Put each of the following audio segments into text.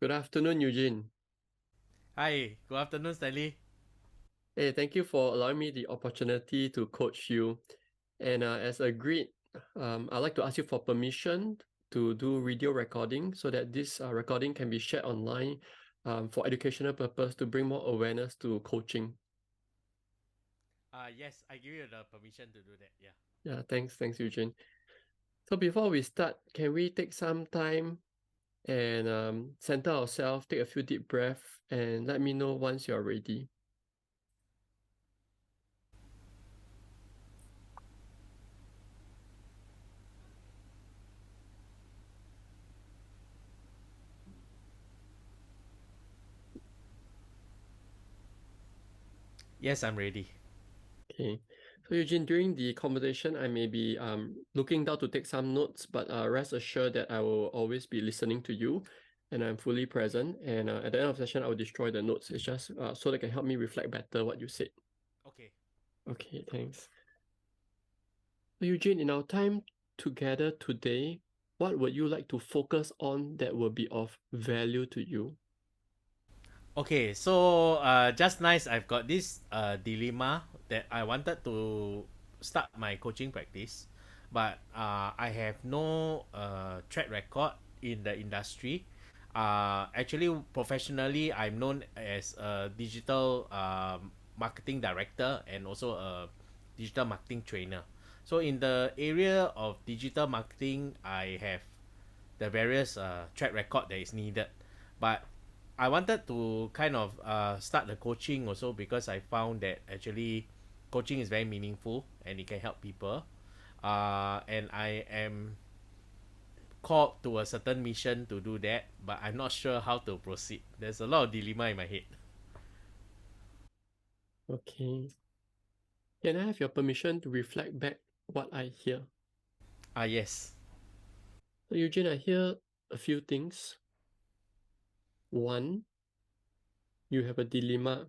Good afternoon, Eugene. Hi, good afternoon, Stanley. Hey, thank you for allowing me the opportunity to coach you. And as agreed, I'd like to ask you for permission to do video recording so that this recording can be shared online for educational purpose to bring more awareness to coaching. Yes, I give you the permission to do that. Yeah. Yeah, thanks, Eugene. So before we start, can we take some time and center ourselves, take a few deep breaths, and let me know once you're ready. Yes, I'm ready. Okay. So Eugene, during the conversation, I may be looking down to take some notes, but rest assured that I will always be listening to you and I'm fully present. And at the end of the session, I will destroy the notes. It's just so they can help me reflect better what you said. Okay. Okay, thanks. So Eugene, in our time together today, what would you like to focus on that will be of value to you? Okay, so just nice. I've got this dilemma that I wanted to start my coaching practice, but I have no track record in the industry. Actually, professionally, I'm known as a digital marketing director and also a digital marketing trainer. So in the area of digital marketing, I have the various track record that is needed. But I wanted to kind of start the coaching also because I found that actually coaching is very meaningful and it can help people. And I am called to a certain mission to do that, but I'm not sure how to proceed. There's a lot of dilemma in my head. Okay. Can I have your permission to reflect back what I hear? Yes. So Eugene, I hear a few things. One, you have a dilemma.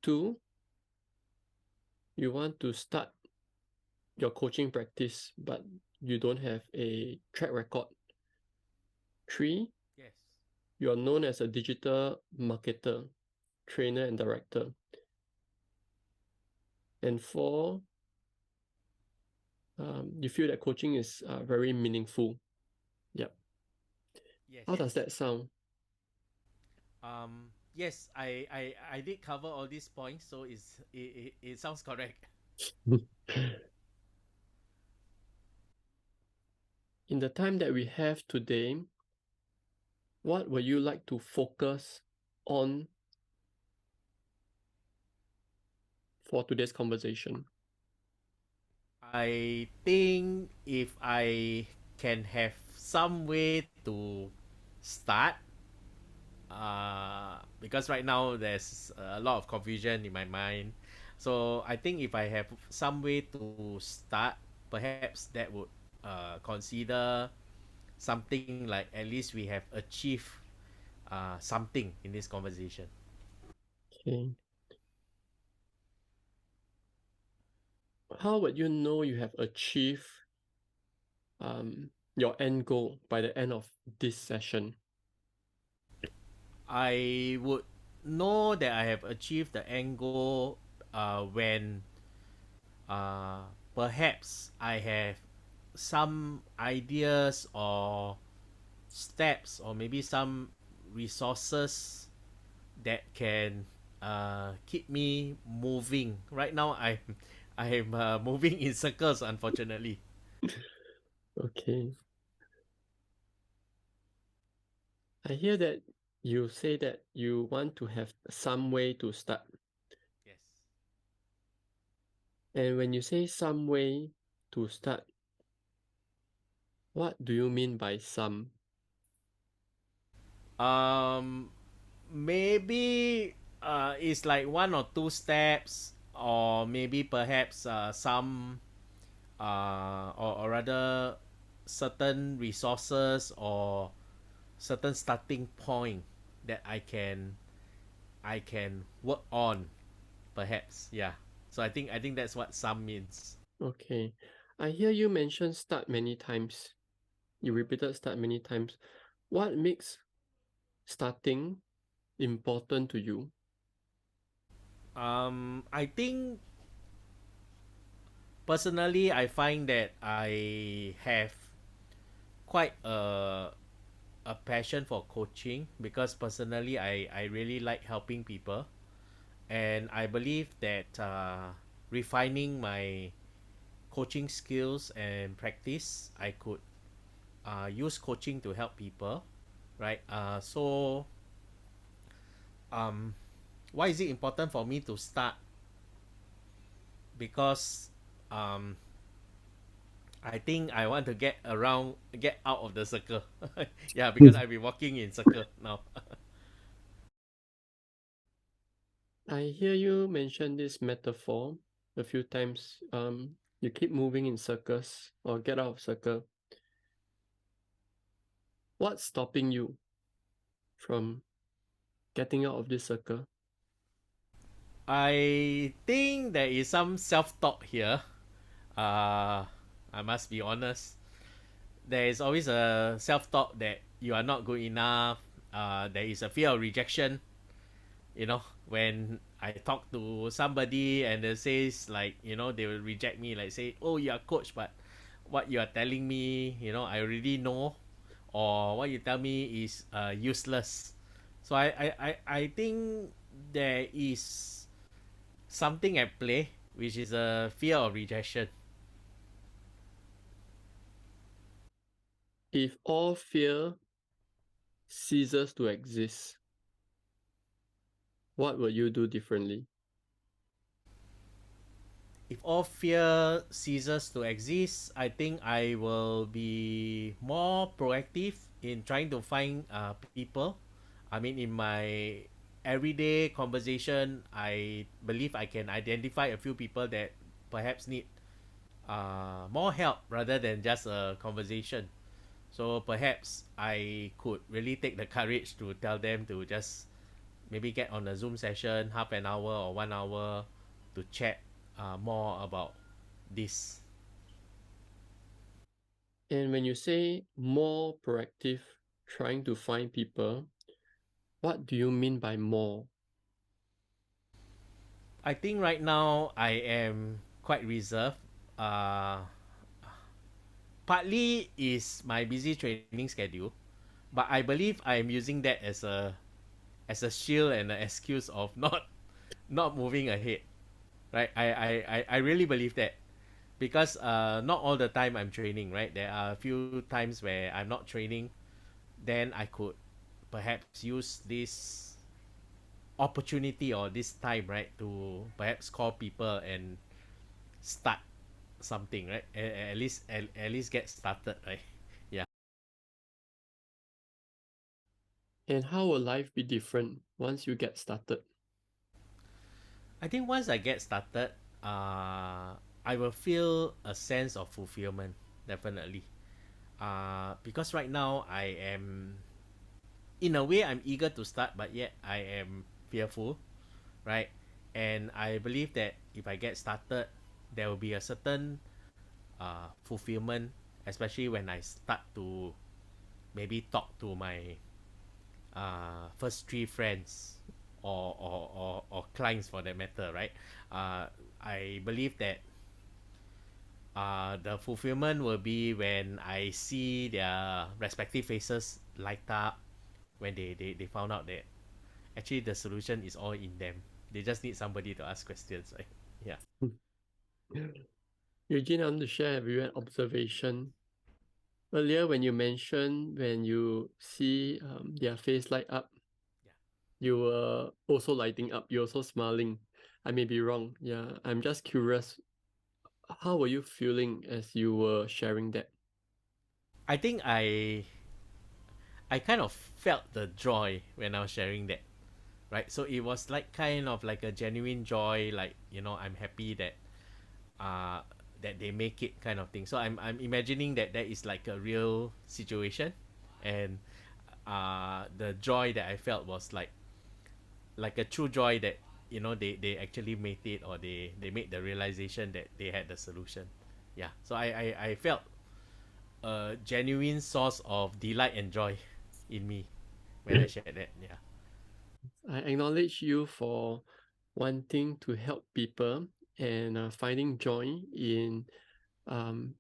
Two, you want to start your coaching practice, but you don't have a track record. Three, Yes. you are known as a digital marketer, trainer, and director. And four, you feel that coaching is very meaningful. Yep. Yes. How does that sound? Yes, I did cover all these points, so it sounds correct. In the time that we have today, what would you like to focus on for today's conversation? I think if I can have some way to start, because right now there's a lot of confusion in my mind. So I think if I have some way to start, perhaps that would consider something like at least we have achieved something in this conversation. Okay. How would you know you have achieved your end goal by the end of this session? I would know that I have achieved the end goal when uh, perhaps I have some ideas or steps or maybe some resources that can keep me moving. Right now, I'm moving in circles, unfortunately. Okay. I hear that you say that you want to have some way to start. Yes. And when you say some way to start, what do you mean by some? Um, Maybe it's like one or two steps, or maybe perhaps some or rather certain resources or certain starting point that I can work on, perhaps. Yeah. So I think that's what some means. Okay. I hear you mention start many times. You repeated start many times. What makes starting important to you? I think personally, I find that I have quite a passion for coaching because personally, I really like helping people, and I believe that refining my coaching skills and practice, I could use coaching to help people, right? Um, why is it important for me to start? Because um, I think I want to get out of the circle. Yeah, because I've been walking in circle now. I hear you mention this metaphor a few times. You keep moving in circles or get out of circle. What's stopping you from getting out of this circle? I think there is some self-talk here. Uh, I must be honest. There is always a self-talk that you are not good enough. There is a fear of rejection. You know, when I talk to somebody and they says like, they will reject me, like say, "Oh, you are coach, but what you are telling me, I already know, or what you tell me is useless." So I think there is something at play, which is a fear of rejection. If all fear ceases to exist, what will you do differently? If all fear ceases to exist, I think I will be more proactive in trying to find people. I mean, in my everyday conversation, I believe I can identify a few people that perhaps need more help rather than just a conversation. So perhaps I could really take the courage to tell them to just maybe get on a Zoom session, half an hour or 1 hour, to chat more about this. And when you say more proactive, trying to find people, what do you mean by more? I think right now I am quite reserved. Uh, Partly is my busy training schedule, but I believe I am using that as a shield and an excuse of not moving ahead. Right? I really believe that because not all the time I'm training. Right? There are a few times where I'm not training. Then I could perhaps use this opportunity or this time, right, to perhaps call people and start something, right? At least get started, right? Yeah. And how will life be different once you get started? I think once I get started, I will feel a sense of fulfillment, definitely. Because right now I am, in a way, I'm eager to start, but yet I am fearful, right? And I believe that if I get started, there will be a certain fulfillment, especially when I start to maybe talk to my first three friends or clients for that matter, right? I believe that the fulfillment will be when I see their respective faces light up when they found out that actually the solution is all in them. They just need somebody to ask questions, right? Yeah. Eugene, I want to share with you an observation. Earlier, when you mentioned when you see their face light up, Yeah. you were also lighting up, you're also smiling. I may be wrong. Yeah, I'm just curious. How were you feeling as you were sharing that? I think I kind of felt the joy when I was sharing that, right? So it was like kind of like a genuine joy, like I'm happy uh that they make it, kind of thing. So I'm imagining that that is like a real situation, and the joy that I felt was like a true joy that they actually made it, or they made the realization that they had the solution. Yeah. So I felt a genuine source of delight and joy in me. when I shared that. Yeah. I acknowledge you for wanting to help people and finding joy in um,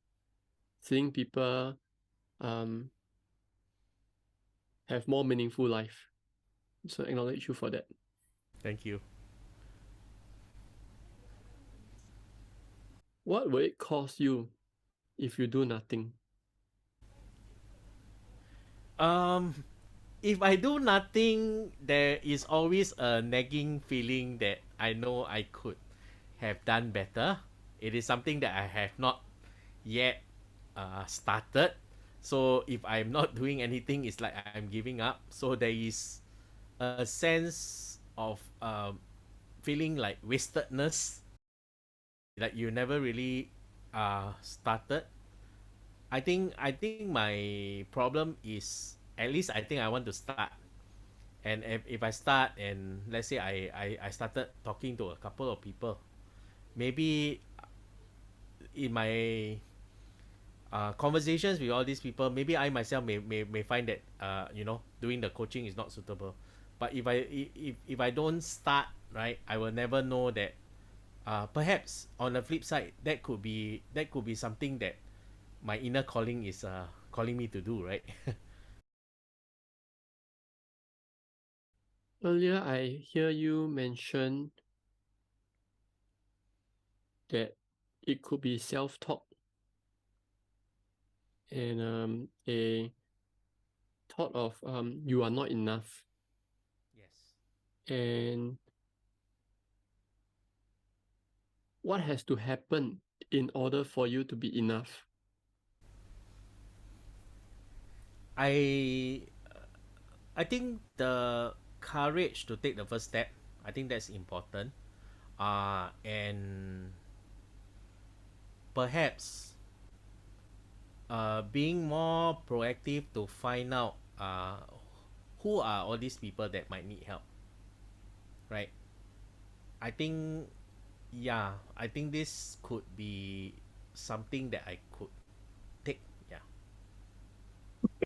seeing people um, have more meaningful life. So acknowledge you for that. Thank you. What will it cost you if you do nothing? Um, if I do nothing, there is always a nagging feeling that I know I could have done better. It is something that I have not yet started. So if I'm not doing anything, it's like I'm giving up. So there is a sense of feeling like wastedness, like you never really started. I think my problem is, at least I think I want to start. And if I start, and let's say I started talking to a couple of people, maybe in my conversations with all these people, maybe I myself may find that doing the coaching is not suitable. But if I don't start, right, I will never know that perhaps on the flip side, that could be something that my inner calling is calling me to do, right? Earlier, I hear you mention that it could be self-talk and a thought of you are not enough. Yes. And what has to happen in order for you to be enough? I I think the courage to take the first step, I think that's important. And perhaps being more proactive to find out who are all these people that might need help, right? I think, yeah, I think this could be something that I could take. Yeah.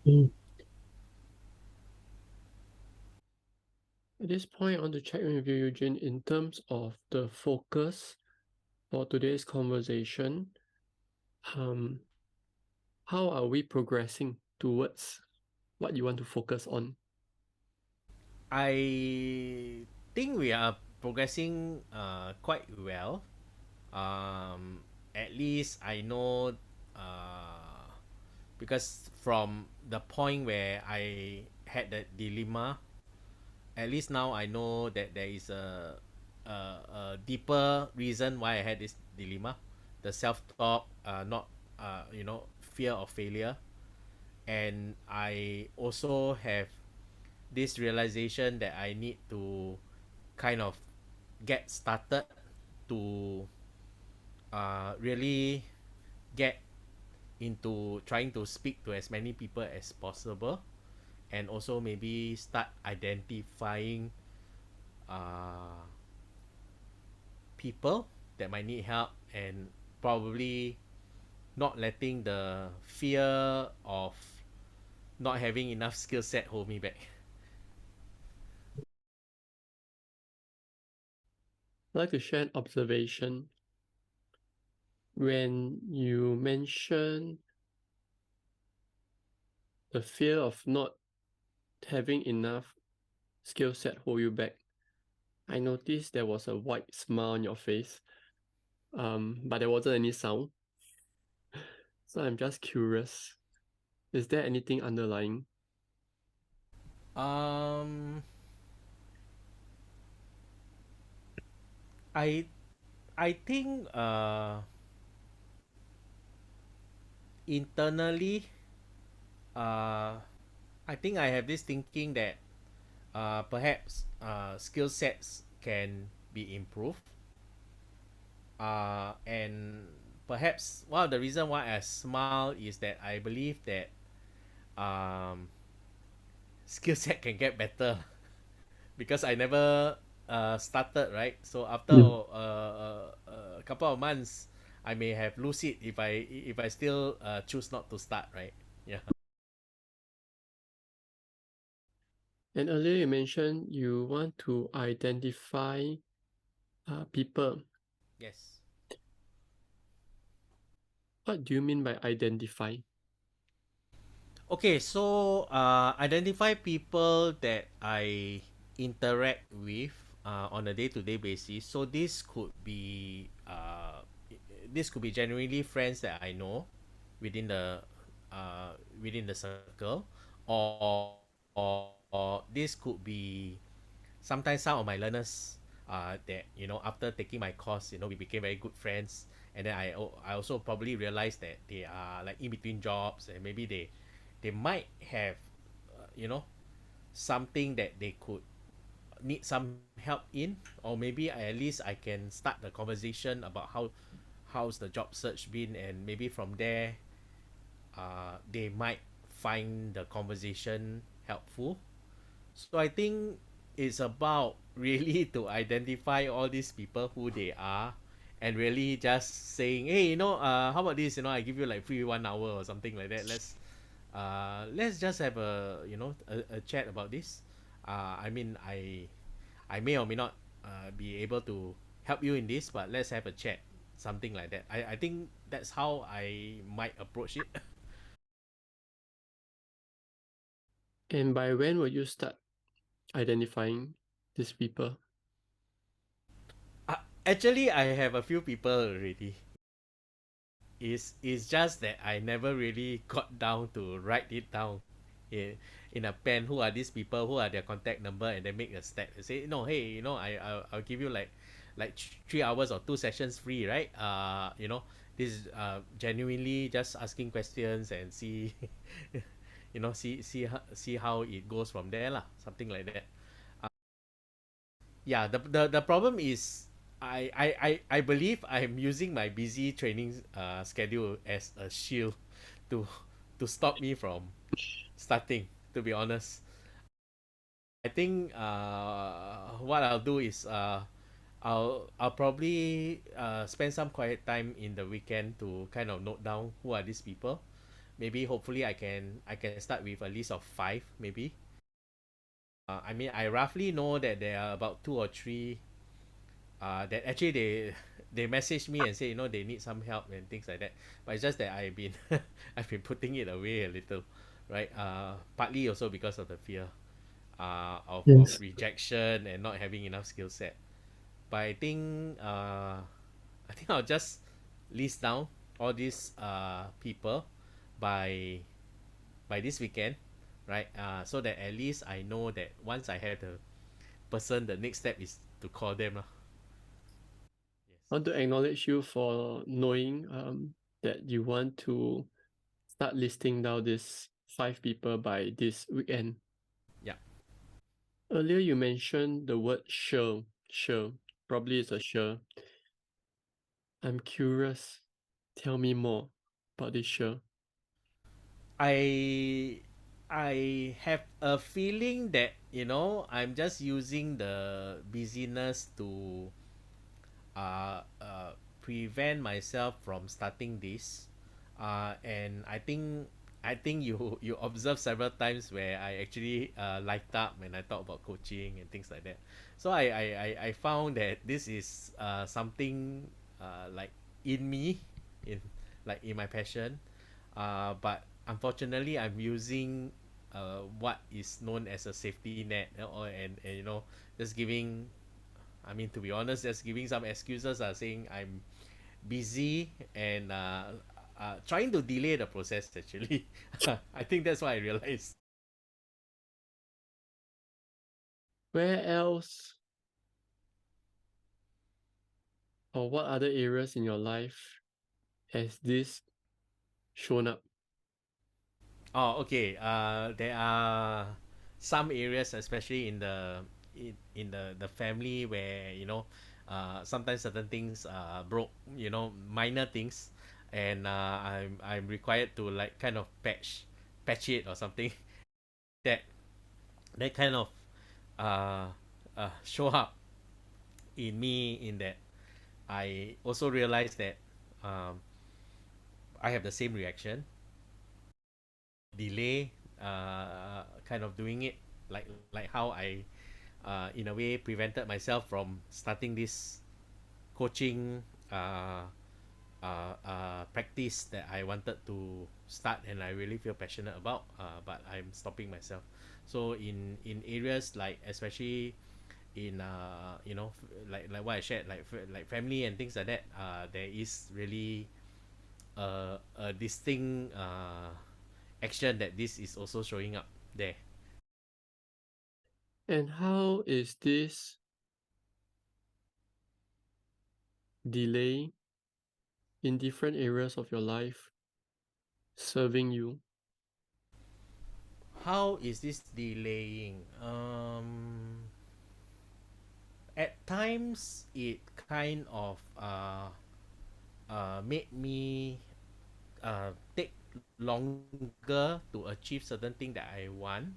Mm. At this point, I want to check in with you, Eugene, in terms of the focus for today's conversation. Um, how are we progressing towards what you want to focus on? I think we are progressing quite well. At least I know, because from the point where I had that dilemma, at least now I know that there is a deeper reason why I had this dilemma. The self talk, not fear of failure. And I also have this realization that I need to kind of get started to really get into trying to speak to as many people as possible, and also maybe start identifying uh, people that might need help, and probably not letting the fear of not having enough skill set hold me back. I'd like to share an observation. When you mention the fear of not having enough skill set hold you back, I noticed there was a wide smile on your face, but there wasn't any sound. So I'm just curious, is there anything underlying? um I I think internally, uh I think I have this thinking that perhaps skill sets can be improved. And perhaps one of the reason why I smile is that I believe that um, skill set can get better because I never started, right. So after Yeah. a couple of months, I may have lose it if I still choose not to start, right. Yeah. And earlier you mentioned you want to identify people. Yes. What do you mean by identify? Okay, so identify people that I interact with on a day-to-day basis. So this could be genuinely friends that I know within the within the circle, or this could be sometimes some of my learners that after taking my course, we became very good friends, and then I also probably realized that they are like in between jobs, and maybe they might have you know something that they could need some help in, or maybe at least I can start the conversation about how's the job search been, and maybe from there they might find the conversation helpful. So I think it's about really to identify all these people who they are, and really just saying, hey, how about this? I give you like free 1 hour or something like that. Let's just have a chat about this. I mean, I may or may not be able to help you in this, but let's have a chat, something like that. I think that's how I might approach it. And by when will you start identifying these people? Actually, I have a few people already. It's just that I never really got down to write it down in a pen. Who are these people? Who are their contact number? And then make a stat. Say no, hey, I'll give you like 3 hours or 2 sessions free, right? This is genuinely just asking questions and see, see how it goes from there lah. Something like that. Yeah, the problem is I believe I'm using my busy training schedule as a shield to to stop me from starting, to be honest. I think what I'll do is I'll probably spend some quiet time in the weekend to kind of note down who are these people. Maybe hopefully I can start with a list of 5 maybe. I mean, I roughly know that there are about 2 or 3 that actually they message me and say they need some help and things like that. But it's just that I've been putting it away a little, right? Partly also because of the fear of Yes. rejection and not having enough skill set. But I think I'll just list down all these people by this weekend, right? So that at least I know that once I have the person, the next step is to call them lah. Yes. I want to acknowledge you for knowing that you want to start listing down these 5 people by this weekend. Yeah. Earlier you mentioned the word sure. Sure. Probably it's a sure. I'm curious. Tell me more about this sure. I I have a feeling that I'm just using the busyness to uh, uh, prevent myself from starting this. And I think you observe several times where I actually light up when I talk about coaching and things like that. So I found that this is something like in me, in in my passion. But unfortunately, I'm using what is known as a safety net, and just giving, I mean, to be honest, just giving some excuses, saying I'm busy and trying to delay the process, actually. I think that's what I realized. Where else or what other areas in your life has this shown up? Oh, okay. There are some areas, especially in the family, where sometimes certain things broke. Minor things, and I'm required to like kind of patch it or something. That that kind of uh, show up in me, in that I also realize that um, I have the same reaction, delay kind of doing it. like how I in a way prevented myself from starting this coaching practice that I wanted to start and I really feel passionate about, but I'm stopping myself. So in areas like especially in like what I shared, like family and things like that, there is really a distinct action that this is also showing up there. And how is this delay in different areas of your life serving you? How is this delaying? At times it kind of made me take longer to achieve certain thing that I want.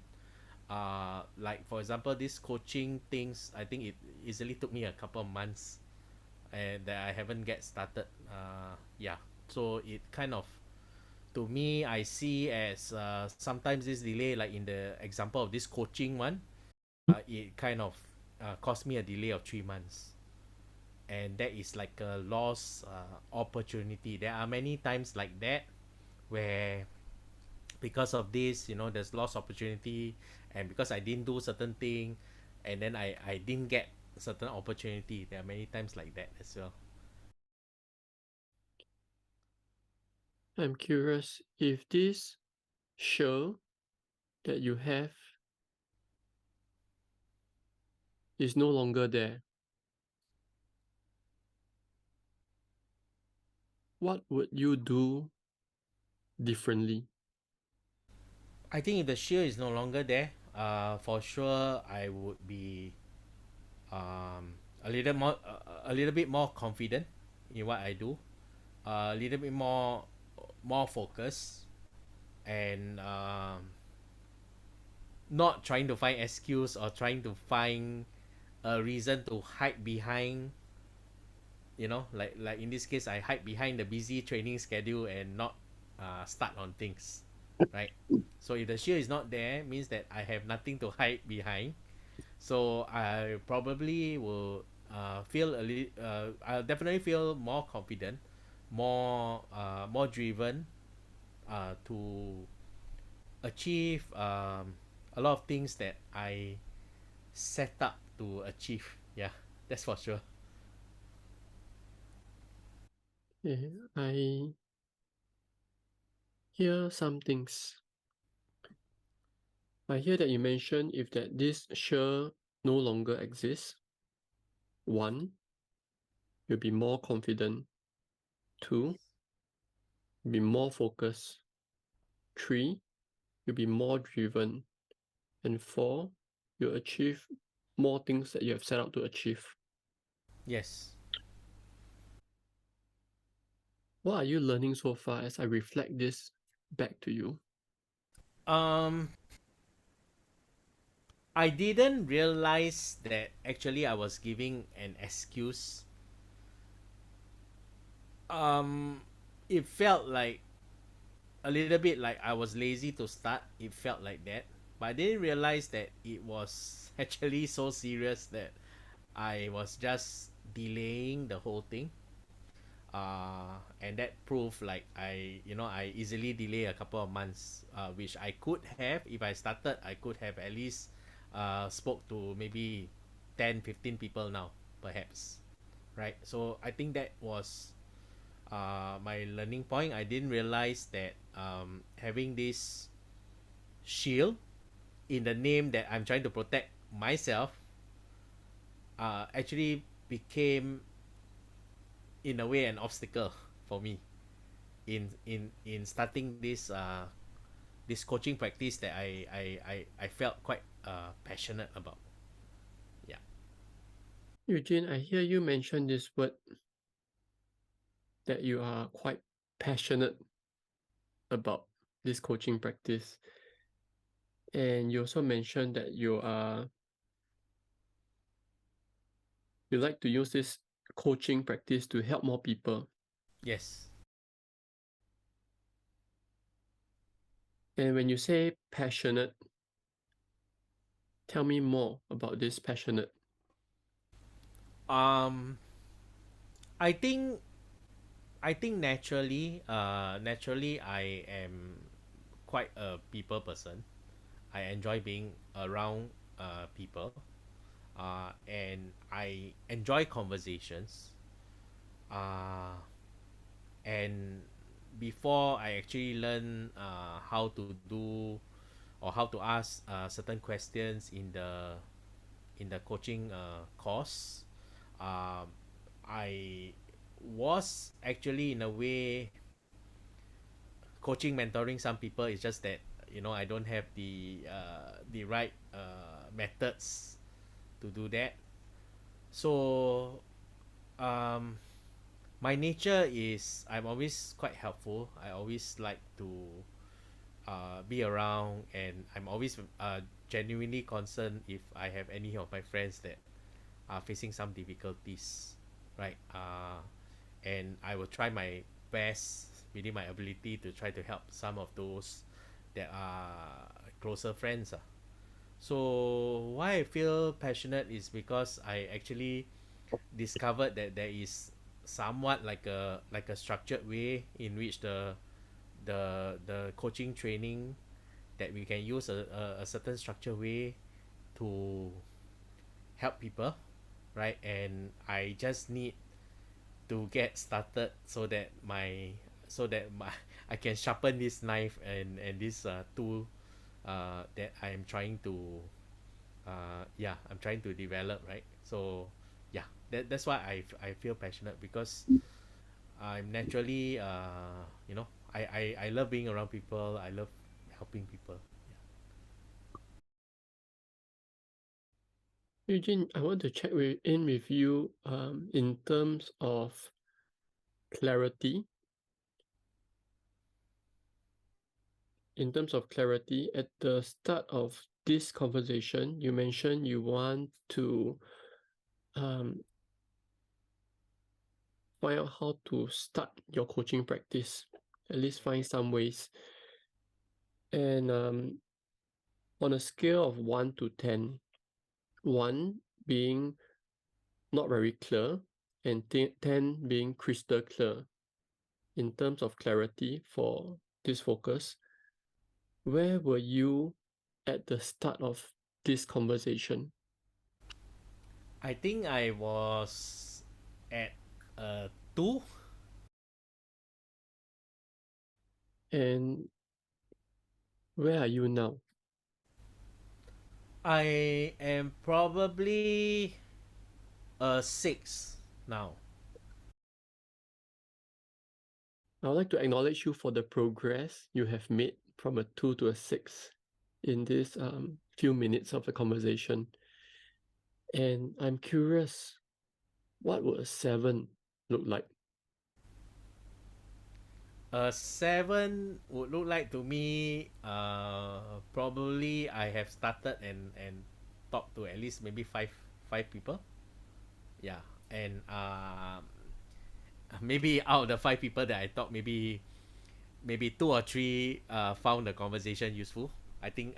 Like for example, this coaching things, I think it easily took me a couple of months, and that I haven't get started. Yeah, so it kind of, to me, I see as sometimes this delay, like in the example of this coaching one, it kind of cost me a delay of 3 months, and that is like a lost opportunity. There are many times like that where because of this, there's lost opportunity, and because I didn't do certain thing, and then I didn't get certain opportunity. There are many times like that as well. I'm curious if this show that you have is no longer there. What would you do differently? I think if the shield is no longer there, for sure I would be a little more, a little bit more confident in what I do, a little bit more focus, and not trying to find excuse or trying to find a reason to hide behind. Like in this case, I hide behind the busy training schedule and not start on things, right? So if the shield is not there, means that I have nothing to hide behind. So I probably will feel a little. I'll definitely feel more confident, more driven, to achieve a lot of things that I set up to achieve. Yeah, that's for sure. Yeah, I hear some things. I hear that you mentioned if that this sure no longer exists, one, you'll be more confident. Two, you'll be more focused. Three, you'll be more driven. And four, you'll achieve more things that you have set out to achieve. Yes. What are you learning so far as I reflect this back to you? Um, I didn't realize that actually I was giving an excuse. Um, it felt like a little bit like I was lazy to start. It felt like that, but I didn't realize that it was actually so serious that I was just delaying the whole thing. And that proved like I easily delay a couple of months, which I could have if I started. I could have at least spoke to maybe 10, 15 people now, perhaps, right? So I think that was my learning point. I didn't realize that having this shield in the name that I'm trying to protect myself actually became, in a way, an obstacle for me in starting this coaching practice that I felt quite passionate about. Yeah. Eugene, I hear you mention this word that you are quite passionate about this coaching practice. And you also mentioned that you like to use this coaching practice to help more people. Yes. And when you say passionate, Tell me more about this passionate. Um, I think naturally I am quite a people person. I enjoy being around people, and I enjoy conversations. Uh, and before I actually learn how to do or how to ask certain questions in the coaching course, um, I was actually in a way coaching, mentoring some people. It's just that I don't have the right methods to do that. So um, my nature is I'm always quite helpful. I always like to be around, and I'm always genuinely concerned if I have any of my friends that are facing some difficulties, right? And I will try my best within my ability to try to help some of those that are closer friends. So why I feel passionate is because I actually discovered that there is somewhat like a structured way in which the coaching training that we can use a certain structured way to help people, right? And I just need to get started so that my I can sharpen this knife and this tool that I'm trying to I'm trying to develop, right? So yeah, that's why I feel passionate, because I'm naturally I love being around people. I love helping people. Eugene, I want to check in with you in terms of clarity. In terms of clarity, at the start of this conversation, you mentioned you want to um, find out how to start your coaching practice, at least find some ways. And on a scale of 1 to 10, 1 being not very clear and 10 being crystal clear in terms of clarity for this focus, where were you at the start of this conversation? I think I was at uh 2. And where are you now? I am probably a 6 now. I would like to acknowledge you for the progress you have made from a 2 to a 6 in this few minutes of the conversation. And I'm curious, what would a 7 look like? A 7 would look like to me. Probably I have started and talked to at least maybe five people. Yeah, and maybe out of the 5 people that I talked, maybe two or three found the conversation useful. I think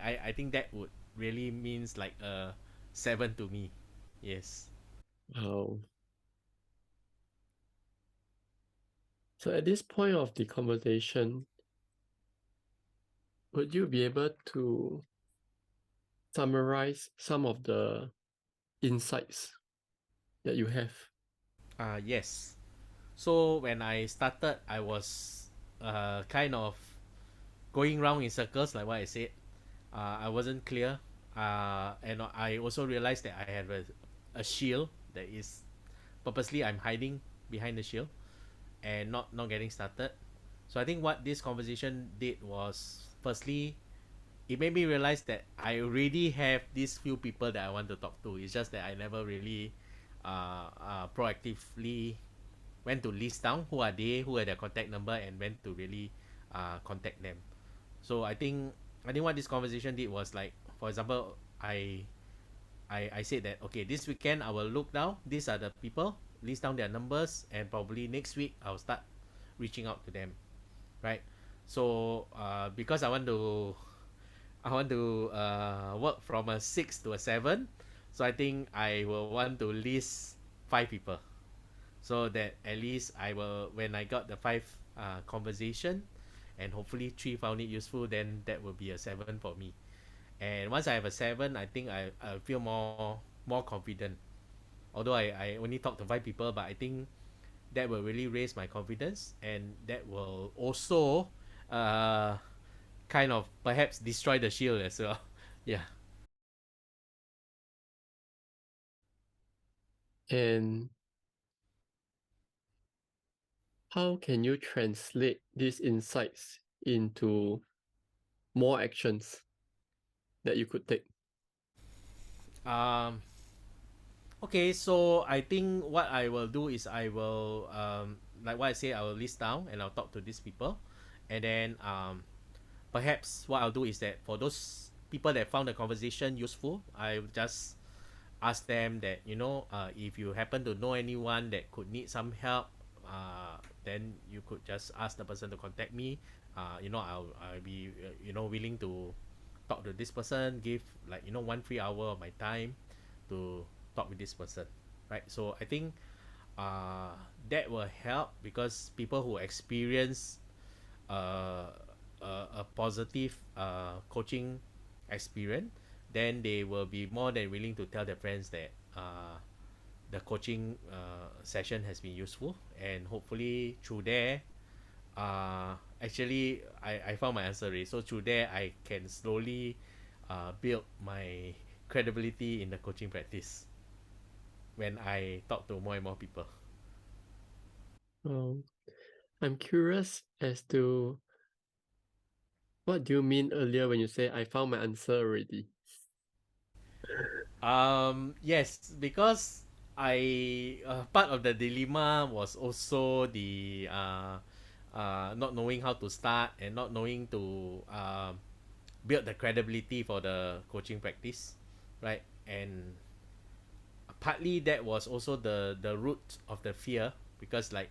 that would really means like a 7 to me. Yes. Wow. So at this point of the conversation, would you be able to summarize some of the insights that you have? Yes. So when I started, I was kind of going round in circles, like what I said. I wasn't clear, and I also realized that I have a shield that is purposely I'm hiding behind the shield and not getting started. So I think what this conversation did was, firstly, it made me realize that I already have these few people that I want to talk to. It's just that I never really proactively went to list down who are they, who are their contact number, and went to really contact them. So I think what this conversation did was, like, for example, I said that, okay, this weekend I will look down. These are the people, list down their numbers, and probably next week I'll start reaching out to them, right? So because I want to work from a 6 to a 7. So I think I will want to list 5 people, so that at least I will, when I got the 5 conversation, and hopefully 3 found it useful, then that will be a 7 for me. And once I have a 7, I think I feel more confident. Although I only talk to 5 people, but I think that will really raise my confidence, and that will also uh kind of perhaps destroy the shield as well. Yeah. And how can you translate these insights into more actions that you could take? Um. Okay, so I think what I will do is I will like what I say, I will list down and I'll talk to these people, and then perhaps what I'll do is that for those people that found the conversation useful, I will just ask them that, if you happen to know anyone that could need some help, then you could just ask the person to contact me. I'll be willing to talk to this person, give, like, 1 free hour of my time to talk with this person, right? So I think that will help, because people who experience uh, a positive coaching experience, then they will be more than willing to tell their friends that the coaching session has been useful, and hopefully through there, actually I found my answer already. So through there, I can slowly build my credibility in the coaching practice when I talk to more and more people. Um, I'm curious as to what do you mean earlier when you say I found my answer already? Yes, because I part of the dilemma was also the not knowing how to start, and not knowing to build the credibility for the coaching practice, right? And partly that was also the root of the fear, because, like,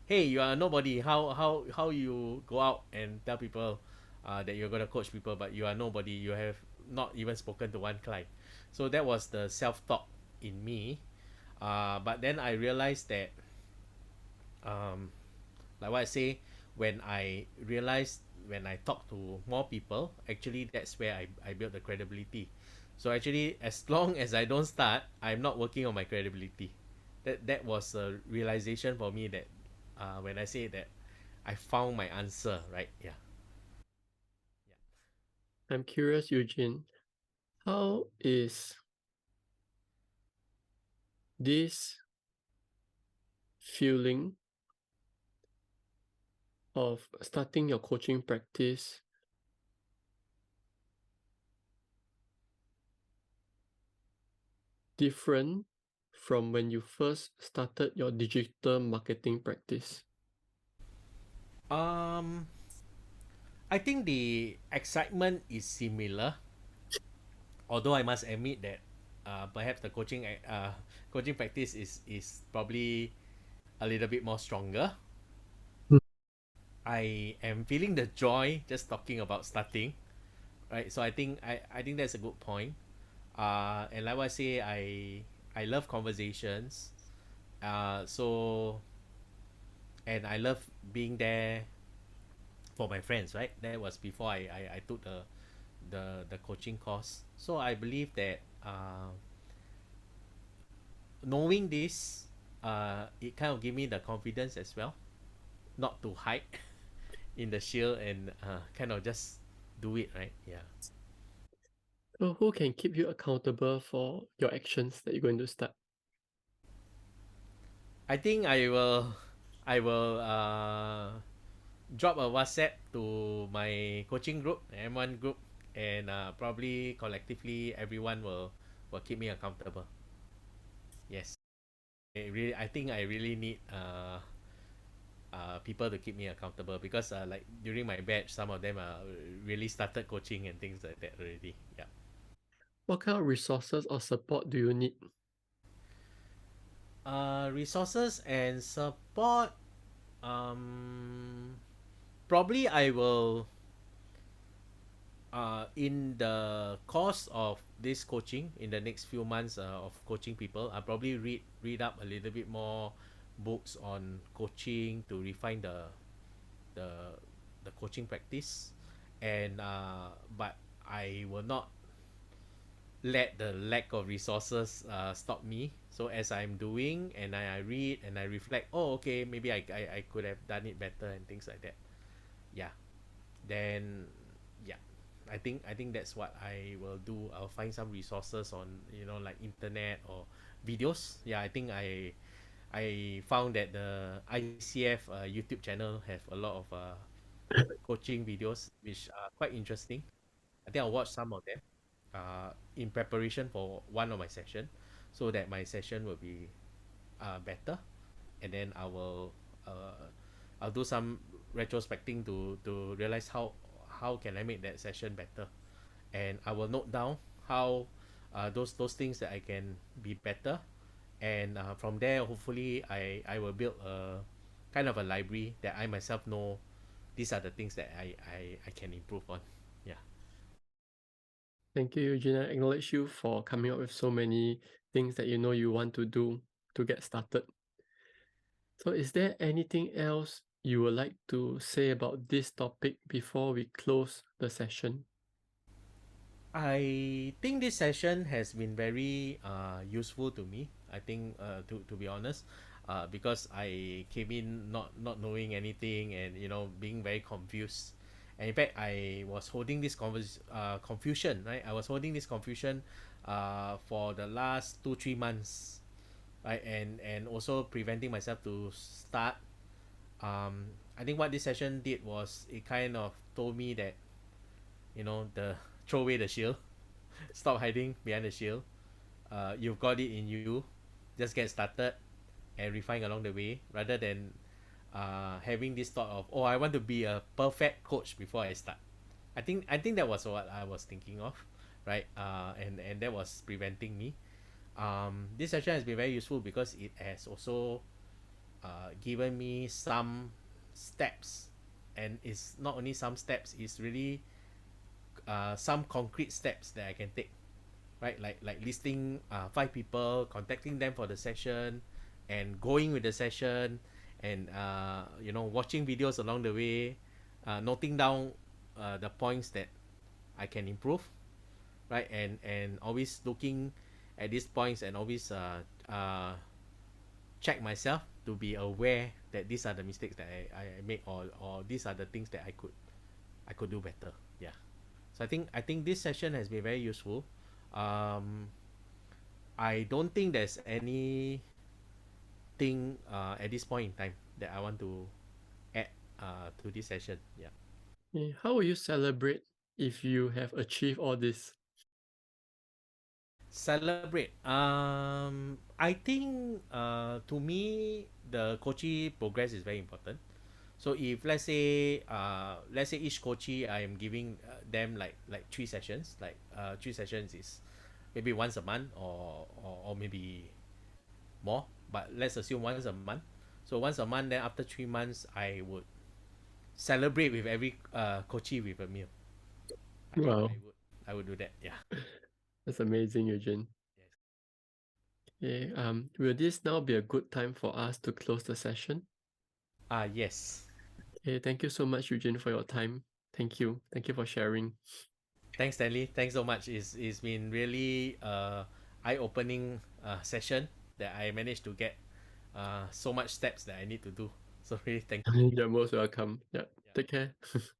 hey, you are nobody. How you go out and tell people that you're gonna coach people, but you are nobody. You have not even spoken to one client. So that was the self talk in me. But then I realized that, um, like what I say, when I realized, when I talk to more people, actually that's where I build the credibility. So actually, as long as I don't start, I'm not working on my credibility. That was a realization for me, that when I say that I found my answer, right? Yeah. I'm curious, Eugene, how is this feeling of starting your coaching practice different from when you first started your digital marketing practice? Um, I think the excitement is similar, although I must admit that perhaps the coaching practice is probably a little bit more stronger. Mm. I am feeling the joy just talking about starting, right? So I think that's a good point. And like I say, I love conversations. So, and I love being there for my friends, right? That was before I took the coaching course. So I believe that knowing this, it kind of gave me the confidence as well, not to hide in the shield, and kind of just do it, right? Yeah. So who can keep you accountable for your actions that you're going to start? I think I will drop a WhatsApp to my coaching group, M1 group, and probably collectively everyone will keep me accountable. Yes. I think I really need people to keep me accountable, because like during my batch, some of them really started coaching and things like that already. Yeah. What kind of resources or support do you need? Resources and support. Um, Probably I will in the course of this coaching, in the next few months of coaching people, I probably read up a little bit more books on coaching to refine the the coaching practice, and but I will not let the lack of resources stop me. So as I'm doing and I read and I reflect, oh okay, maybe I could have done it better and things like that. Yeah. Then yeah. I think that's what I will do. I'll find some resources on, like internet or videos. Yeah, I think I found that the ICF YouTube channel have a lot of coaching videos which are quite interesting. I think I'll watch some of them in preparation for one of my session, so that my session will be better, and then I'll do some retrospecting to realize how can I make that session better, and I will note down how those things that I can be better, and from there hopefully I will build a kind of a library that I myself know these are the things that I can improve on. Yeah. Thank you, Eugene. I acknowledge you for coming up with so many things that you know you want to do to get started. So is there anything else you would like to say about this topic before we close the session? I think this session has been very useful to me. I think to be honest, because I came in not knowing anything and being very confused. And in fact, I was holding this confusion, right? I was holding this confusion for the last 2 3 months, right? And also preventing myself to start. I think what this session did was it kind of told me that the throw away the shield, stop hiding behind the shield. You've got it in you. Just get started and refine along the way, rather than having this thought of, oh, I want to be a perfect coach before I start. I think that was what I was thinking of, right? And that was preventing me. This session has been very useful because it has also given me some steps, and it's not only some steps. It's really some concrete steps that I can take, right? Like listing 5 people, contacting them for the session, and going with the session, and watching videos along the way, noting down the points that I can improve, right? And always looking at these points, and always check myself to be aware that these are the mistakes that I make, or these are the things that I could do better. Yeah. So I think this session has been very useful. Um, I don't think there's anything at this point in time that I want to add to this session. Yeah. How will you celebrate if you have achieved all this? Celebrate. I think to me the coachee progress is very important. So if let's say each coachee I am giving them like 3 sessions, like 3 sessions is maybe once a month, or maybe more, but let's assume once a month. So once a month, then after 3 months, I would celebrate with every coachee with a meal. I think Wow, I would do that. Yeah. that's amazing, Eugene. Yes. Okay, will this now be a good time for us to close the session? Yes. Okay, thank you so much, Eugene, for your time. Thank you. Thank you for sharing. Thanks, Stanley. Thanks so much. It's been really eye-opening session that I managed to get so much steps that I need to do. So really thank you. You're most welcome. Yeah, Yeah. take care.